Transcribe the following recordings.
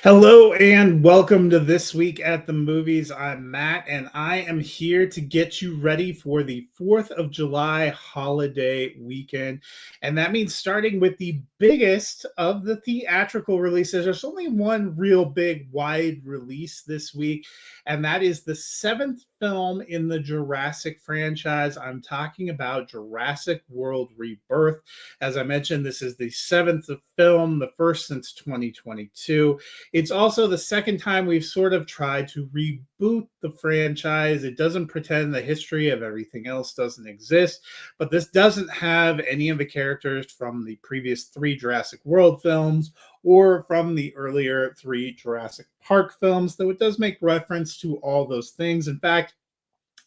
Hello and welcome to This Week at the Movies. I'm Matt and I am here to get you ready for the 4th of July holiday weekend. And that means starting with the biggest of the theatrical releases. There's only one real big wide release this week, and that is the seventh film in the Jurassic franchise. I'm talking about Jurassic World Rebirth. As I mentioned, this is the seventh film, the first since 2022. It's also the second time we've sort of tried to reboot the franchise. It doesn't pretend the history of everything else doesn't exist, but this doesn't have any of the characters from the previous three Jurassic World films or from the earlier three Jurassic Park films, though it does make reference to all those things. In fact,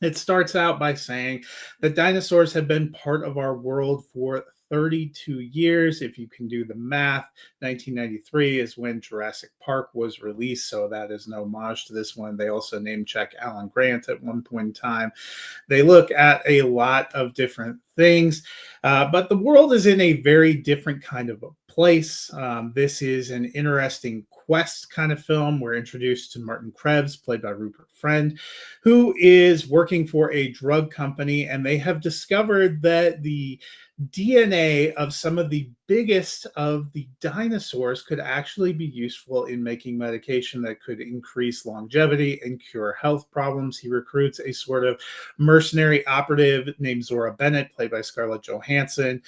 it starts out by saying that dinosaurs have been part of our world for 32 years. If you can do the math, 1993 is when Jurassic Park was released, so that is an homage to this one. They also name check Alan Grant at one point in time. They look at a lot of different things, but the world is in a very different kind of a place. This is an interesting quest kind of film. We're introduced to Martin Krebs, played by Rupert Friend, who is working for a drug company, and they have discovered that the DNA of some of the biggest of the dinosaurs could actually be useful in making medication that could increase longevity and cure health problems. He recruits a sort of mercenary operative named Zora Bennett, played by Scarlett Johansson,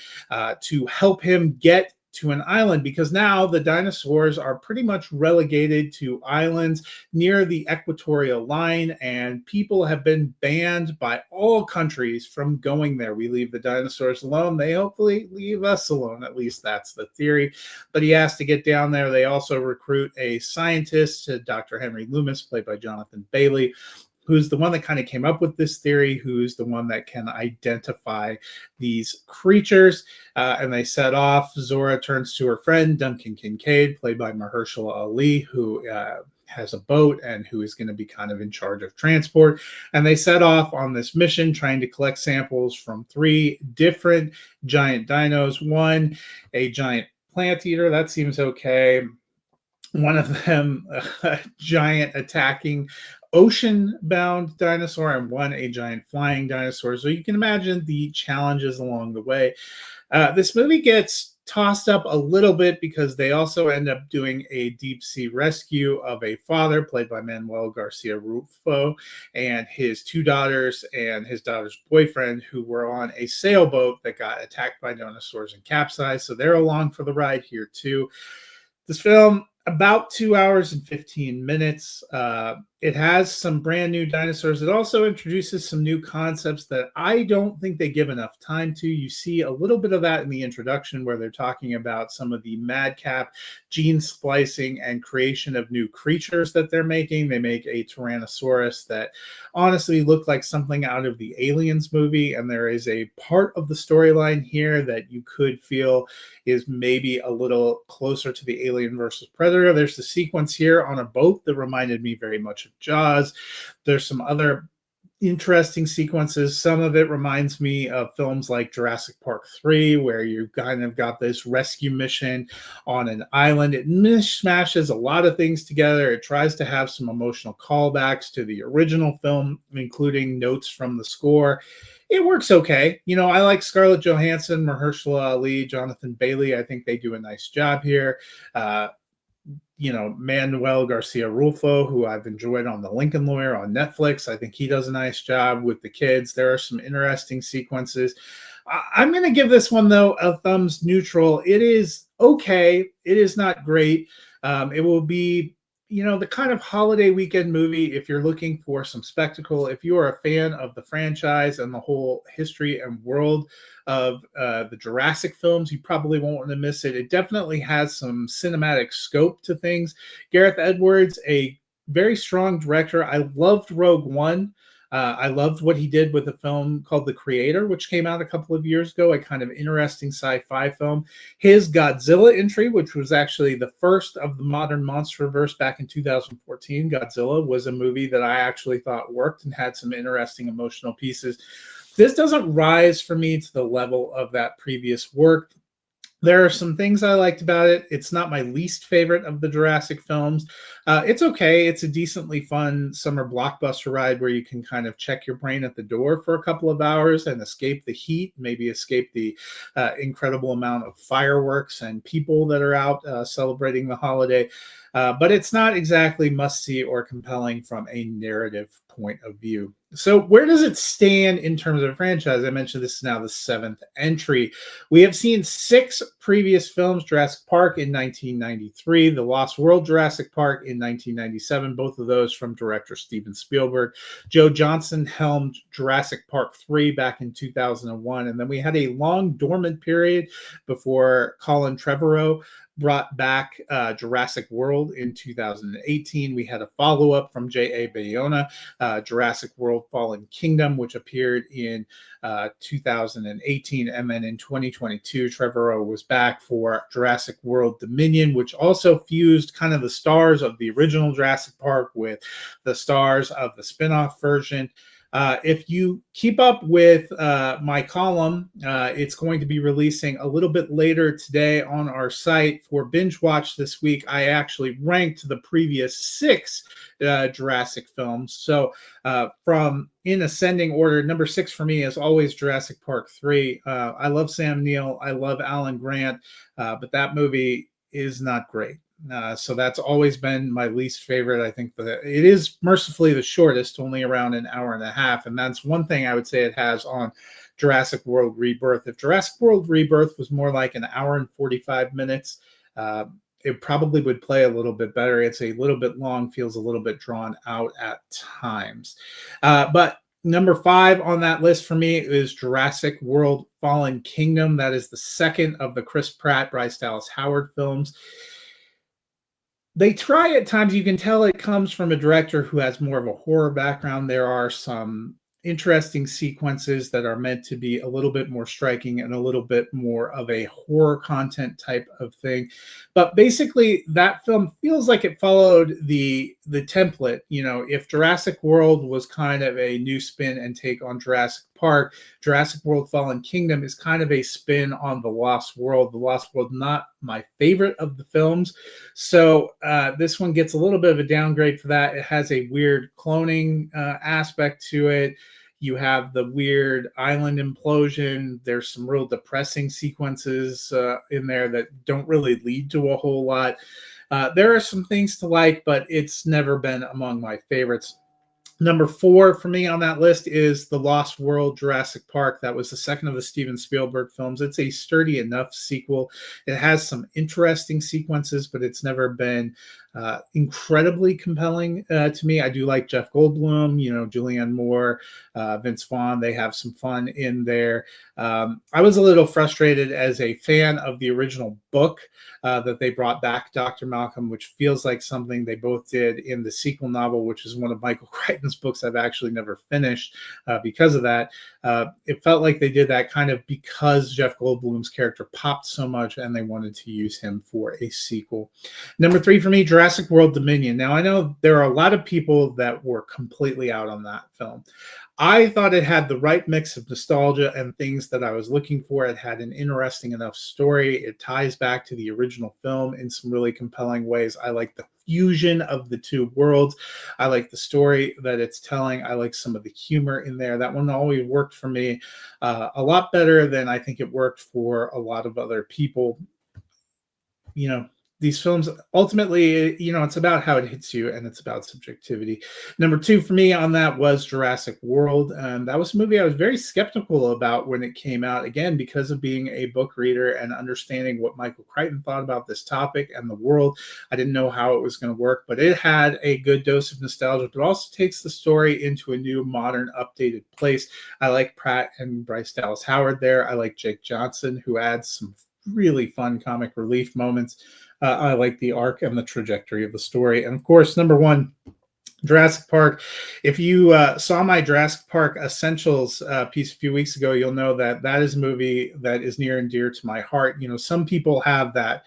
to help him get to an island, because now the dinosaurs are pretty much relegated to islands near the equatorial line, and people have been banned by all countries from going there. We leave the dinosaurs alone, they hopefully leave us alone. At least that's the theory. But he has to get down there. They also recruit a scientist, Dr. Henry Loomis, played by Jonathan Bailey, who's the one that kind of came up with this theory, who's the one that can identify these creatures. And they set off. Zora turns to her friend, Duncan Kincaid, played by Mahershala Ali, who has a boat and who is going to be kind of in charge of transport. And they set off on this mission trying to collect samples from three different giant dinos. One, a giant plant eater. That seems okay. One of them, a giant attacking ocean-bound dinosaur, and one a giant flying dinosaur. So you can imagine the challenges along the way. This movie gets tossed up a little bit because they also end up doing a deep sea rescue of a father, played by Manuel Garcia Rulfo, and his two daughters and his daughter's boyfriend, who were on a sailboat that got attacked by dinosaurs and capsized. So they're along for the ride here too. This film, about 2 hours and 15 minutes. It has some brand new dinosaurs. It also introduces some new concepts that I don't think they give enough time to. You see a little bit of that in the introduction, where they're talking about some of the madcap gene splicing and creation of new creatures that they're making. They make a Tyrannosaurus that honestly looked like something out of the Aliens movie, and there is a part of the storyline here that you could feel is maybe a little closer to the Alien versus Predator. There's the sequence here on a boat that reminded me very much of Jaws. There's some other interesting sequences. Some of it reminds me of films like Jurassic Park 3, where you kind of got this rescue mission on an island. It mishmashes a lot of things together. It tries to have some emotional callbacks to the original film, including notes from the score. It works okay. You know, I like Scarlett Johansson, Mahershala Ali, Jonathan Bailey. I think they do a nice job here. Manuel Garcia Rulfo, who I've enjoyed on The Lincoln Lawyer on Netflix. I think he does a nice job with the kids. There are some interesting sequences. I'm going to give this one, though, a thumbs neutral. It is okay. It is not great. It will be, the kind of holiday weekend movie if you're looking for some spectacle. If you are a fan of the franchise and the whole history and world of the Jurassic films, you probably won't want to miss it. It definitely has some cinematic scope to things. Gareth Edwards, a very strong director. I loved Rogue One. I loved what he did with a film called The Creator, which came out a couple of years ago, a kind of interesting sci-fi film. His Godzilla entry, which was actually the first of the modern MonsterVerse back in 2014, Godzilla, was a movie that I actually thought worked and had some interesting emotional pieces. This doesn't rise for me to the level of that previous work. There are some things I liked about it. It's not my least favorite of the Jurassic films. It's okay. It's a decently fun summer blockbuster ride where you can kind of check your brain at the door for a couple of hours and escape the heat, maybe escape the incredible amount of fireworks and people that are out celebrating the holiday. But it's not exactly must see or compelling from a narrative point of view. So, where does it stand in terms of a franchise? I mentioned this is now the seventh entry. We have seen six previous films: Jurassic Park in 1993, The Lost World Jurassic Park in 1997, both of those from director Steven Spielberg. Joe Johnston helmed Jurassic Park 3 back in 2001. And then we had a long dormant period before Colin Trevorrow brought back Jurassic World in 2018. We had a follow up from J.A. Bayona, Jurassic World Fallen Kingdom, which appeared in 2018. And then in 2022, Trevorrow was back for Jurassic World Dominion, which also fused kind of the stars of the original Jurassic Park with the stars of the spin-off version. If you keep up with my column, it's going to be releasing a little bit later today on our site for Binge Watch this week. I actually ranked the previous six Jurassic films. So from in ascending order, number 6 for me is always Jurassic Park 3. I love Sam Neill. I love Alan Grant, but that movie is not great. So that's always been my least favorite. I think that it is mercifully the shortest, only around an hour and a half. And that's one thing I would say it has on Jurassic World Rebirth. If Jurassic World Rebirth was more like an hour and 45 minutes, it probably would play a little bit better. It's a little bit long, feels a little bit drawn out at times. But number 5 on that list for me is Jurassic World Fallen Kingdom. That is the second of the Chris Pratt, Bryce Dallas Howard films. They try at times, you can tell it comes from a director who has more of a horror background. There are some interesting sequences that are meant to be a little bit more striking and a little bit more of a horror content type of thing. But basically that film feels like it followed the template. You know, if Jurassic World was kind of a new spin and take on Jurassic Park, Jurassic World Fallen Kingdom is kind of a spin on The Lost World. The Lost World, not my favorite of the films. So this one gets a little bit of a downgrade for that. It has a weird cloning aspect to it. You have the weird island implosion. There's some real depressing sequences in there that don't really lead to a whole lot. There are some things to like, but it's never been among my favorites. Number 4 for me on that list is The Lost World Jurassic Park. That was the second of the Steven Spielberg films. It's a sturdy enough sequel. It has some interesting sequences, but it's never been incredibly compelling to me. I do like Jeff Goldblum, you know, Julianne Moore, Vince Vaughn. They have some fun in there. I was a little frustrated as a fan of the original book that they brought back, Dr. Malcolm, which feels like something they both did in the sequel novel, which is one of Michael Crichton's books I've actually never finished because of that. It felt like they did that kind of because Jeff Goldblum's character popped so much and they wanted to use him for a sequel. Number 3 for me, Jurassic World Dominion. Now, I know there are a lot of people that were completely out on that film. I thought it had the right mix of nostalgia and things that I was looking for. It had an interesting enough story. It ties back to the original film in some really compelling ways. I like the fusion of the two worlds. I like the story that it's telling. I like some of the humor in there. That one always worked for me a lot better than I think it worked for a lot of other people. You know, these films ultimately, you know, it's about how it hits you and it's about subjectivity. Number 2 for me on that was Jurassic World. And that was a movie I was very skeptical about when it came out, again, because of being a book reader and understanding what Michael Crichton thought about this topic and the world. I didn't know how it was going to work, but it had a good dose of nostalgia, but also takes the story into a new, modern, updated place. I like Pratt and Bryce Dallas Howard there. I like Jake Johnson, who adds some really fun comic relief moments. I like the arc and the trajectory of the story. And of course, number 1, Jurassic Park. If you saw my Jurassic Park Essentials piece a few weeks ago, you'll know that that is a movie that is near and dear to my heart. You know, some people have that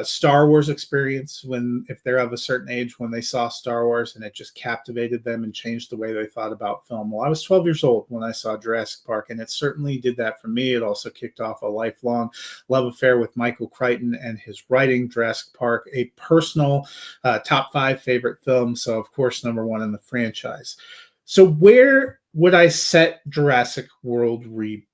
Star Wars experience, when if they're of a certain age, when they saw Star Wars and it just captivated them and changed the way they thought about film. Well, I was 12 years old when I saw Jurassic Park, and it certainly did that for me. It also kicked off a lifelong love affair with Michael Crichton and his writing. Jurassic Park, a personal top 5 favorite film, so of course #1 in the franchise. So where would I set Jurassic World Rebirth?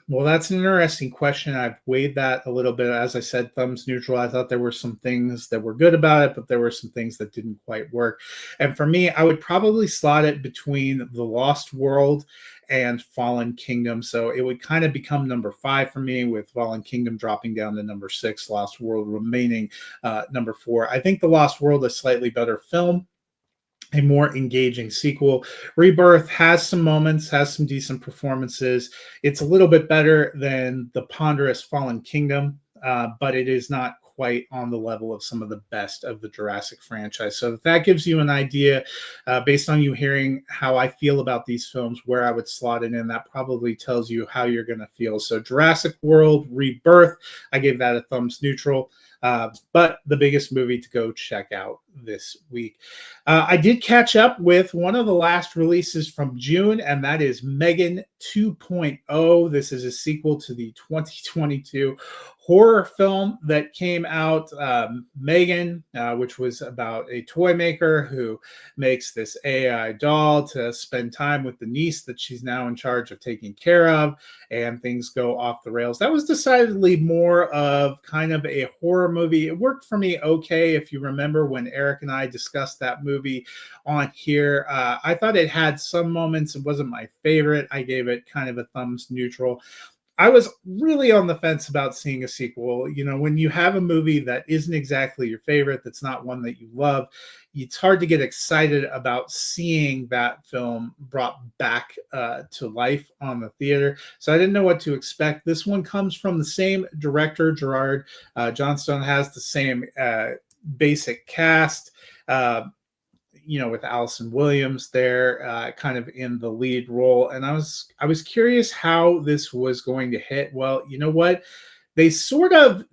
Well, that's an interesting question. I've weighed that a little bit. As I said, thumbs neutral. I thought there were some things that were good about it, but there were some things that didn't quite work. And for me, I would probably slot it between The Lost World and Fallen Kingdom. So it would kind of become #5 for me, with Fallen Kingdom dropping down to #6, Lost World remaining #4. I think The Lost World is a slightly better film, a more engaging sequel. Rebirth has some moments, has some decent performances. It's a little bit better than the ponderous Fallen Kingdom, but it is not quite on the level of some of the best of the Jurassic franchise. So if that gives you an idea, based on you hearing how I feel about these films, where I would slot it in, that probably tells you how you're going to feel. So Jurassic World Rebirth, I gave that a thumbs neutral. But the biggest movie to go check out this week. I did catch up with one of the last releases from June, and that is Megan 2.0. This is a sequel to the 2022 horror film that came out, Megan, which was about a toy maker who makes this AI doll to spend time with the niece that she's now in charge of taking care of, and things go off the rails. That was decidedly more of kind of a horror movie. It worked for me okay. If you remember when Eric and I discussed that movie on here, I thought it had some moments. It wasn't my favorite. I gave it kind of a thumbs neutral. I was really on the fence about seeing a sequel. You know, when you have a movie that isn't exactly your favorite, that's not one that you love, it's hard to get excited about seeing that film brought back to life on the theater. So I didn't know what to expect. This one comes from the same director, Gerard Johnstone, has the same basic cast. With Allison Williams there, kind of in the lead role, and I was curious how this was going to hit. Well, you know what? They sort of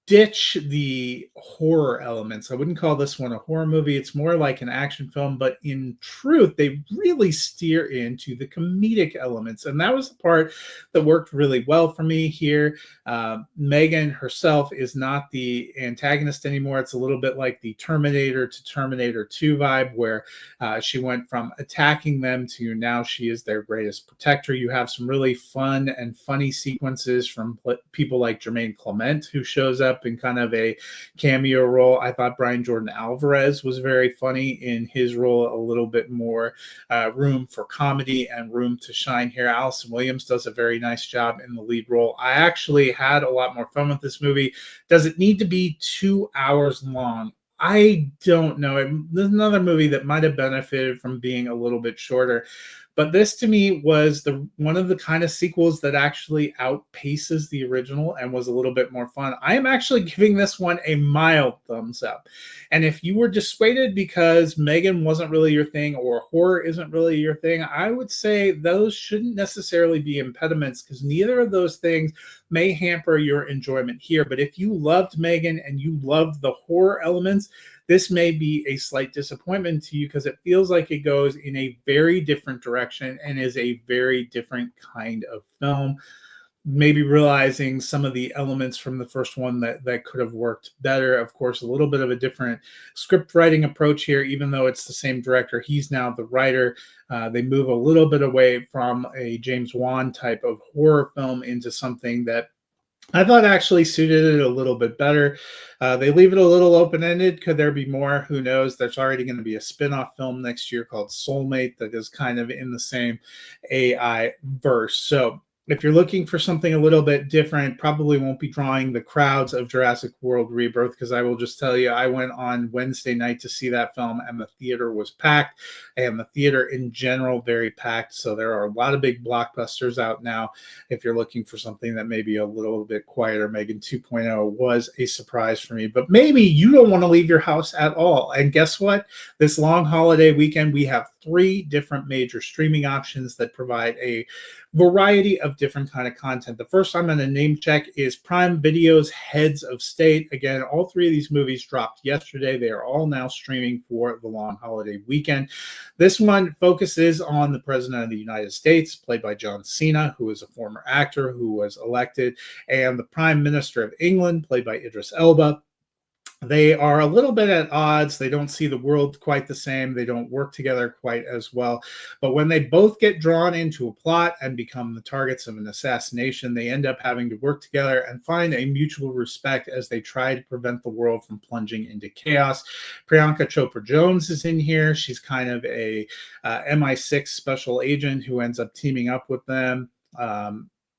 ditch the horror elements. I wouldn't call this one a horror movie. It's more like an action film, but in truth, they really steer into the comedic elements. And that was the part that worked really well for me here. Megan herself is not the antagonist anymore. It's a little bit like the Terminator to Terminator 2 vibe, where she went from attacking them to now she is their greatest protector. You have some really fun and funny sequences from people like Jermaine Clement, who shows up in kind of a cameo role. I thought Brian Jordan Alvarez was very funny in his role, a little bit more room for comedy and room to shine here. Allison Williams does a very nice job in the lead role. I actually had a lot more fun with this movie. Does it need to be 2 hours long? I don't know. There's another movie that might have benefited from being a little bit shorter. But this to me was one of the kind of sequels that actually outpaces the original and was a little bit more fun. I am actually giving this one a mild thumbs up. And if you were dissuaded because Megan wasn't really your thing or horror isn't really your thing, I would say those shouldn't necessarily be impediments, because neither of those things may hamper your enjoyment here. But if you loved Megan and you loved the horror elements, this may be a slight disappointment to you, because it feels like it goes in a very different direction and is a very different kind of film. Maybe realizing some of the elements from the first one that could have worked better. Of course, a little bit of a different script writing approach here, even though it's the same director. He's now the writer. They move a little bit away from a James Wan type of horror film into something that I thought actually suited it a little bit better. They leave it a little open-ended. Could there be more? Who knows? There's already going to be a spin-off film next year called Soulmate that is kind of in the same AI verse. So if you're looking for something a little bit different, probably won't be drawing the crowds of Jurassic World Rebirth, because I will just tell you, I went on Wednesday night to see that film and the theater was packed, and the theater in general very packed. So there are a lot of big blockbusters out now. If you're looking for something that may be a little bit quieter, Megan 2.0 was a surprise for me. But maybe you don't want to leave your house at all. And guess what? This long holiday weekend, we have 3 different major streaming options that provide a variety of different kind of content. The first I'm going to name check is Prime Video's Heads of State. Again, all three of these movies dropped yesterday. They are all now streaming for the long holiday weekend. This one focuses on the President of the United States, played by John Cena, who is a former actor who was elected, and the Prime Minister of England, played by Idris Elba. They are a little bit at odds. They don't see the world quite the same. They don't work together quite as well. But when they both get drawn into a plot and become the targets of an assassination, they end up having to work together and find a mutual respect as they try to prevent the world from plunging into chaos. Priyanka Chopra Jones is in here. She's kind of a MI6 special agent who ends up teaming up with them.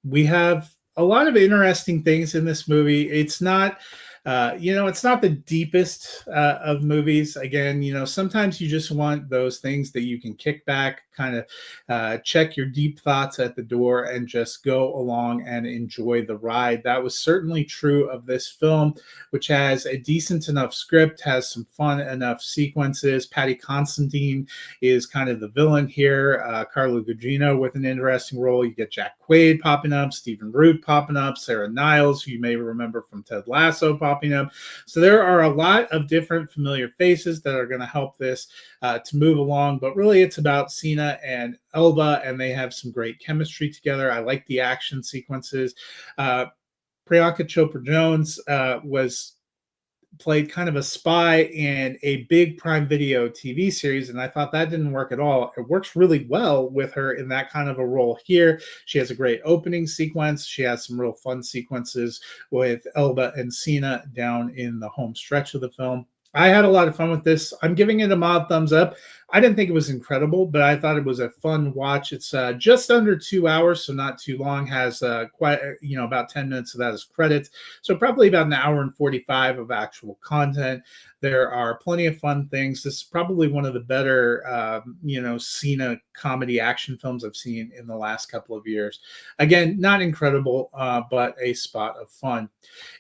We have a lot of interesting things in this movie. It's not it's not the deepest of movies. Again, sometimes you just want those things that you can kick back, kind of check your deep thoughts at the door and just go along and enjoy the ride. That was certainly true of this film, which has a decent enough script, has some fun enough sequences. Patty Considine is kind of the villain here. Carla Gugino with an interesting role. You get Jack Quaid popping up, Stephen Root popping up, Sarah Niles, who you may remember from Ted Lasso, popping up. So there are a lot of different familiar faces that are going to help this to move along. But really, it's about Cena and Elba, and they have some great chemistry together. I like the action sequences. Priyanka Chopra Jones was played kind of a spy in a big Prime Video TV series, and I thought that didn't work at all. It works really well with her in that kind of a role here. She has a great opening sequence. She has some real fun sequences with Elba and Cena down in the home stretch of the film. I had a lot of fun with this. I'm giving it a mild thumbs up. I didn't think it was incredible, but I thought it was a fun watch. It's just under 2 hours, so not too long. Has quite about 10 minutes of that as credits, so probably about an hour and 45 of actual content. There are plenty of fun things. This is probably one of the better, Cena comedy action films I've seen in the last couple of years. Again, not incredible, but a spot of fun.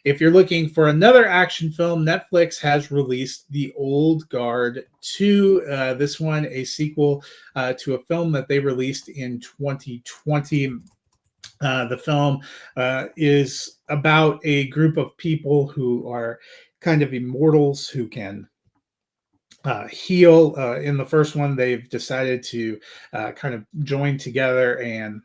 If you're looking for another action film, Netflix has released The Old Guard 2. This one, a sequel to a film that they released in 2020. The film is about a group of people who are kind of immortals who can heal. In the first one, they've decided to kind of join together and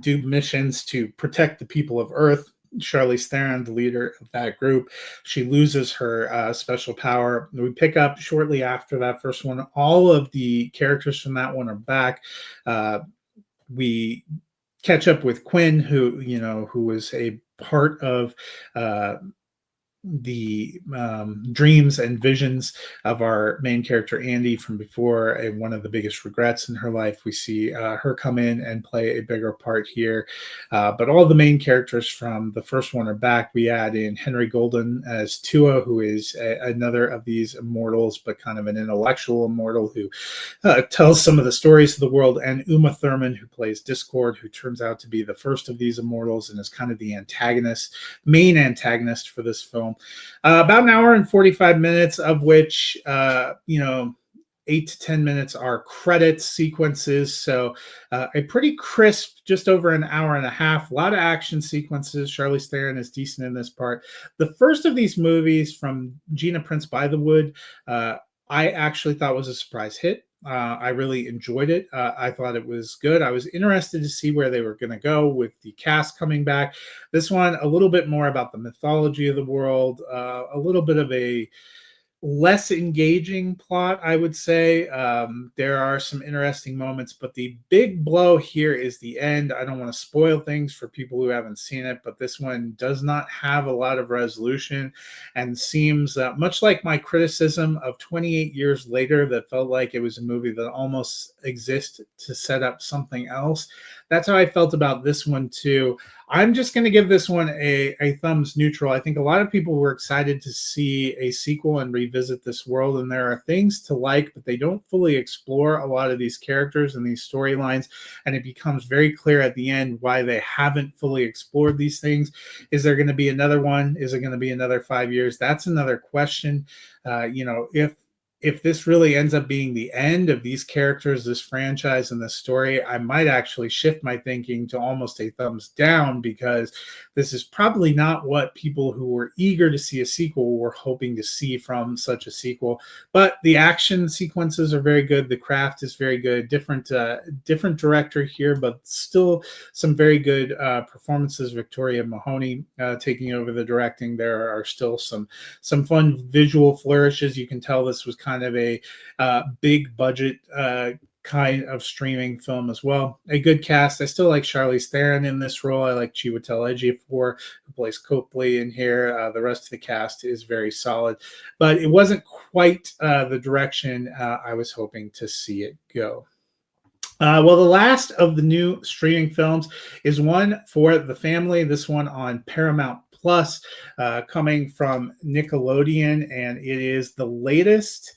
do missions to protect the people of Earth. Charlize Theron, the leader of that group, she loses her special power. We pick up shortly after that first one. All of the characters from that one are back. We catch up with Quinn, who was a part of the dreams and visions of our main character Andy from before, and one of the biggest regrets in her life. We see her come in and play a bigger part here, but all the main characters from the first one are back. We add in Henry Golden as Tua, who is another of these immortals, but kind of an intellectual immortal who tells some of the stories of the world, and Uma Thurman, who plays Discord, who turns out to be the first of these immortals and is kind of the main antagonist for this film. About an hour and 45 minutes, of which 8 to 10 minutes are credits sequences. So a pretty crisp, just over an hour and a half. A lot of action sequences. Charlize Theron is decent in this part. The first of these movies from Gina Prince Bythewood, I actually thought was a surprise hit. I really enjoyed it. I thought it was good. I was interested to see where they were going to go with the cast coming back. This one, a little bit more about the mythology of the world, a little bit of a less engaging plot, I would say. There are some interesting moments, but the big blow here is the end. I don't want to spoil things for people who haven't seen it, but this one does not have a lot of resolution and seems much like my criticism of 28 years later, that felt like it was a movie that almost exists to set up something else. That's how I felt about this one too. I'm just going to give this one a thumbs neutral. I think a lot of people were excited to see a sequel and revisit this world, and there are things to like, but they don't fully explore a lot of these characters and these storylines, and it becomes very clear at the end why they haven't fully explored these things. Is there going to be another one? Is it going to be another 5 years? That's another question. If if this really ends up being the end of these characters, this franchise, and this story, I might actually shift my thinking to almost a thumbs down, because this is probably not what people who were eager to see a sequel were hoping to see from such a sequel. But the action sequences are very good. The craft is very good. Different director here, but still some very good performances. Victoria Mahoney taking over the directing. There are still some fun visual flourishes. You can tell this was kind of a big budget kind of streaming film as well. A good cast. I still like Charlize Theron in this role. I like Chiwetel Ejiofor, who plays Copley in here. The rest of the cast is very solid, but it wasn't quite the direction I was hoping to see it go. Well, the last of the new streaming films is one for the family. This one on Paramount Plus, coming from Nickelodeon, and it is the latest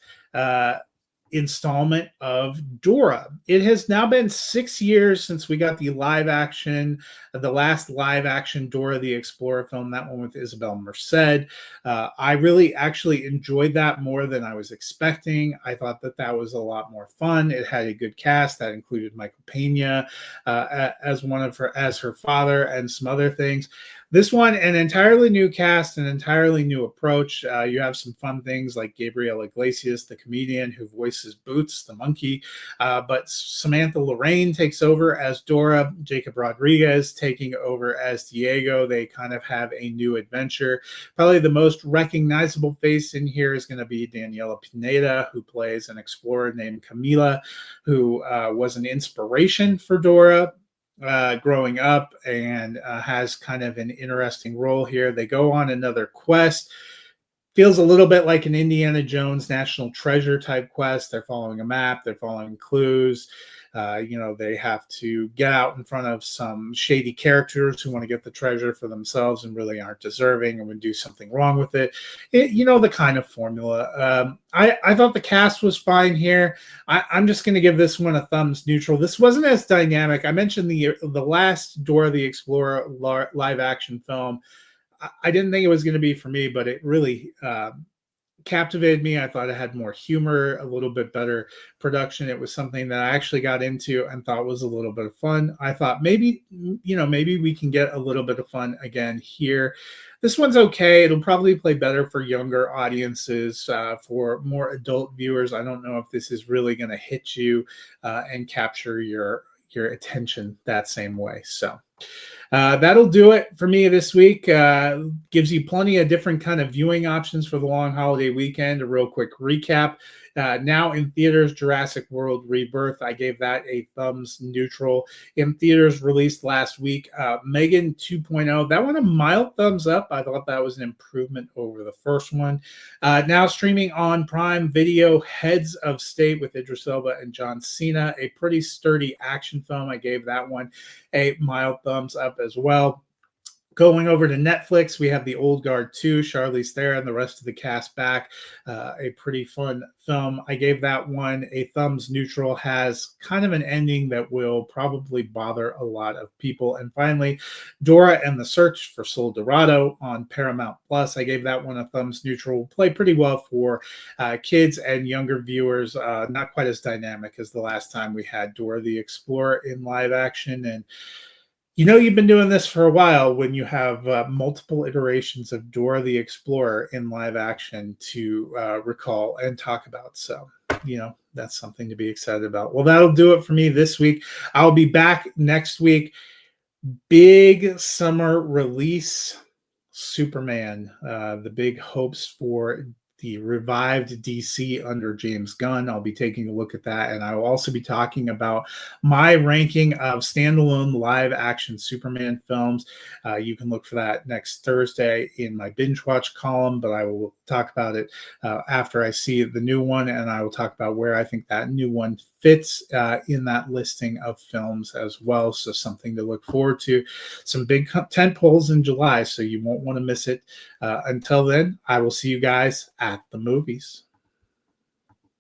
installment of Dora. It has now been 6 years since we got the last live action Dora the Explorer film, that one with Isabel Merced. I really actually enjoyed that more than I was expecting. I thought that that was a lot more fun. It had a good cast that included Michael Pena as her father, and some other things. This one, an entirely new cast, an entirely new approach. You have some fun things like Gabriel Iglesias, the comedian who voices Boots, the monkey. But Samantha Lorraine takes over as Dora. Jacob Rodriguez taking over as Diego. They kind of have a new adventure. Probably the most recognizable face in here is going to be Daniela Pineda, who plays an explorer named Camila, who was an inspiration for Dora growing up, and has kind of an interesting role here. They go on another quest. Feels a little bit like an Indiana Jones National Treasure type quest. They're following a map. They're following clues. They have to get out in front of some shady characters who want to get the treasure for themselves and really aren't deserving and would do something wrong with it. The kind of formula. I thought the cast was fine here. I'm just going to give this one a thumbs neutral. This wasn't as dynamic. I mentioned the last Dora the Explorer live action film. I didn't think it was going to be for me, but it really captivated me. I thought it had more humor, a little bit better production. It was something that I actually got into and thought was a little bit of fun. I thought maybe we can get a little bit of fun again here. This one's okay. It'll probably play better for younger audiences, for more adult viewers. I don't know if this is really going to hit you and capture your attention that same way. So that'll do it for me this week. Gives you plenty of different kind of viewing options for the long holiday weekend. A real quick recap. Now in theaters, Jurassic World Rebirth. I gave that a thumbs neutral. In theaters, released last week. Megan 2.0. That one a mild thumbs up. I thought that was an improvement over the first one. Now streaming on Prime Video, Heads of State with Idris Elba and John Cena. A pretty sturdy action film. I gave that one a mild thumbs up as well. Going over to Netflix, we have The Old Guard 2, Charlize Theron, the rest of the cast back. A pretty fun film. I gave that one a thumbs neutral. Has kind of an ending that will probably bother a lot of people. And finally, Dora and the Search for Sol Dorado on Paramount Plus. I gave that one a thumbs neutral. Play pretty well for kids and younger viewers. Not quite as dynamic as the last time we had Dora the Explorer in live action. And you've been doing this for a while when you have multiple iterations of Dora the Explorer in live action to recall and talk about. So, that's something to be excited about. Well, that'll do it for me this week. I'll be back next week. Big summer release, Superman. The big hopes for the revived DC under James Gunn. I'll be taking a look at that, and I will also be talking about my ranking of standalone live action Superman films. You can look for that next Thursday in my binge watch column, but I will talk about it after I see the new one, and I will talk about where I think that new one fits in that listing of films as well. So something to look forward to. Some big tent poles in July, so you won't want to miss it. Until then, I will see you guys at the movies.